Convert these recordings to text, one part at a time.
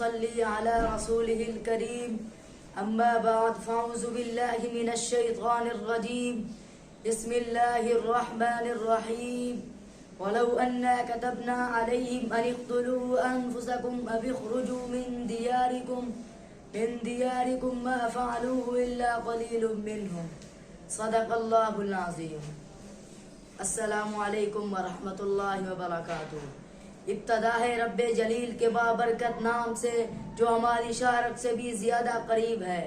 نصلي على رسوله الكريم. أما بعد فأعوذ بالله من الشيطان الرجيم. بسم الله الرحمن الرحيم. ولو أنا كتبنا عليهم أن اقتلوا أنفسكم أو اخرجوا من دياركم ما فعلوه إلا قليل منهم. صدق الله العظيم. السلام علیکم ورحمۃ اللہ وبرکاتہ. ابتدا ہے رب جلیل کے بابرکت نام سے جو ہماری شارق سے بھی زیادہ قریب ہے.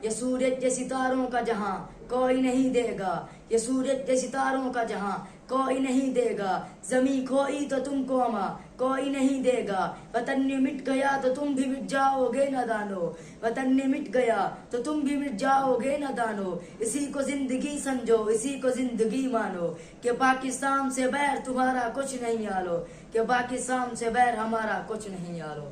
یہ سورج کے ستاروں کا جہاں کوئی نہیں دے گا. یہ سورج کے ستاروں کا جہاں کوئی نہیں دے گا. زمین کھوئی تو تم کو اما کوئی نہیں دے گا. وطن مٹ گیا تو تم بھی مٹ جاؤ گے نہ دانو. وطن مٹ گیا تو تم بھی مٹ جاؤ گے نہ دانو. اسی کو زندگی سمجھو, اسی کو زندگی مانو کہ پاکستان سے بیر تمہارا کچھ نہیں آلو. کہ پاکستان سے بیر ہمارا کچھ نہیں آلو.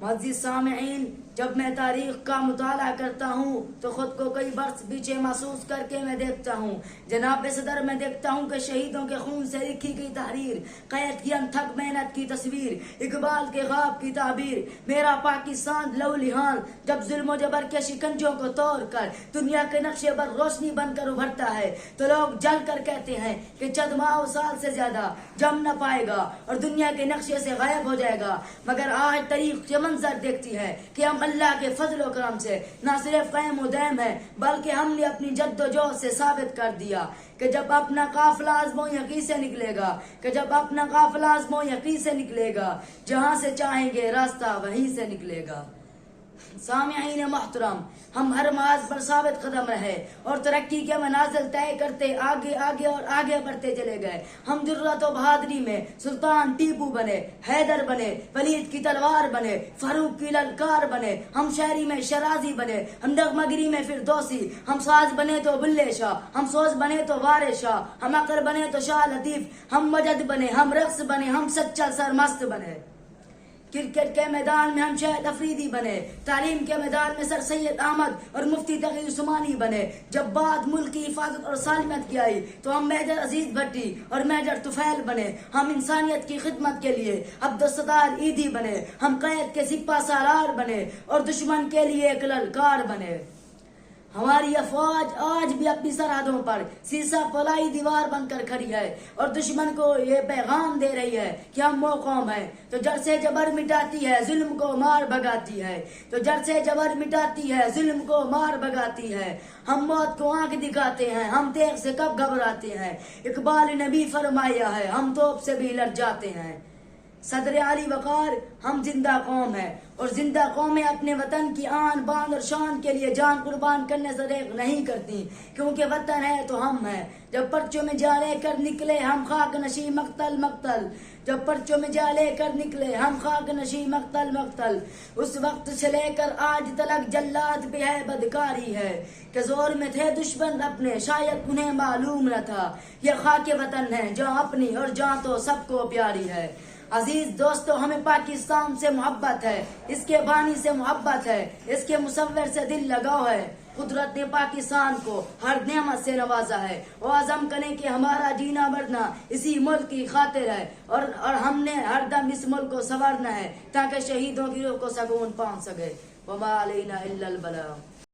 معزز سامعین, جب میں تاریخ کا مطالعہ کرتا ہوں تو خود کو کئی برس پیچھے محسوس کر کے میں دیکھتا ہوں. جناب صدر, میں دیکھتا ہوں کہ شہیدوں کے خون سے لکھی گئی تحریر, قید کی انتھک محنت کی تصویر, اقبال کے خواب کی تعبیر, میرا پاکستان لو لحاظ جب ظلم و جبر کے شکنجوں کو توڑ کر دنیا کے نقشے پر روشنی بن کر ابھرتا ہے تو لوگ جل کر کہتے ہیں کہ چند ماہ و سال سے زیادہ جم نہ پائے گا اور دنیا کے نقشے سے غائب ہو جائے گا. مگر آج تاریخ یہ منظر دیکھتی ہے کہ ہم اللہ کے فضل و کرم سے نہ صرف قائم و دائم ہے بلکہ ہم نے اپنی جد و جہد سے ثابت کر دیا کہ جب اپنا قافلہ آزمو یقین سے نکلے گا, کہ جب اپنا قافلہ آزمو یقین سے نکلے گا, جہاں سے چاہیں گے راستہ وہیں سے نکلے گا. سامعین محترم, ہم ہر محاذ پر ثابت قدم رہے اور ترقی کے منازل طے کرتے آگے آگے اور آگے بڑھتے چلے گئے. ہم جرأت و بہادری میں سلطان ٹیپو بنے, حیدر بنے, ولید کی تلوار بنے, فاروق کی للکار بنے, ہم شاعری میں شرازی بنے, ہم نغمگری میں فردوسی, ہم ساز بنے تو بلے شاہ, ہم سوز بنے تو وارث شاہ, ہم عقل بنے تو شاہ لطیف, ہم مجد بنے, ہم رقص بنے, ہم سچا سرمست بنے. کرکٹ کے میدان میں ہم شاہد افریدی بنے, تعلیم کے میدان میں سر سید احمد اور مفتی تقی عثمانی بنے. جب بات ملک کی حفاظت اور سالمیت کی آئی تو ہم میجر عزیز بھٹی اور میجر طفیل بنے. ہم انسانیت کی خدمت کے لیے عبدالستار عیدی بنے, ہم قید کے سپہ سالار بنے اور دشمن کے لیے ایک للکار بنے. ہماری افواج آج بھی اپنی سرحدوں پر سیسا فلائی دیوار بن کر کھڑی ہے اور دشمن کو یہ پیغام دے رہی ہے کہ ہم وہ قوم ہے تو جڑ سے جبر مٹاتی ہے, ظلم کو مار بھگاتی ہے. تو جڑ سے جبر مٹاتی ہے, ظلم کو مار بھگاتی ہے. ہم موت کو آنکھ دکھاتے ہیں, ہم تیغ سے کب گھبراتے ہیں. اقبال نے بھی فرمایا ہے, ہم توپ سے بھی لڑ جاتے ہیں. صدر علی وقار, ہم زندہ قوم ہے اور زندہ قومیں اپنے وطن کی آن بان اور شان کے لیے جان قربان کرنے سے ریغ نہیں کرتی, کیونکہ وطن ہے تو ہم ہیں. جب پرچوں میں جا لے کر نکلے ہم خاک نشی مقتل مقتل, جب پرچوں میں جا لے کر نکلے ہم خاک نشی مقتل مقتل. اس وقت سے لے کر آج تلک جلاد بھی ہے بدکاری ہے کہ زور میں تھے دشمن اپنے شاید انہیں معلوم نہ تھا. یہ خاک وطن ہے جہاں اپنی اور جہاں تو سب کو پیاری ہے. عزیز دوستو, ہمیں پاکستان سے محبت ہے, اس کے بانی سے محبت ہے, اس کے مصور سے دل لگاؤ ہے. قدرت نے پاکستان کو ہر نعمت سے نوازا ہے. وہ عزم کریں کہ ہمارا جینا مرنا اسی ملک کی خاطر ہے اور ہم نے ہر دم اس ملک کو سنوارنا ہے تاکہ شہیدوں کی روح کو سکون پہنچ سکے. وما علینا الا البلاغ.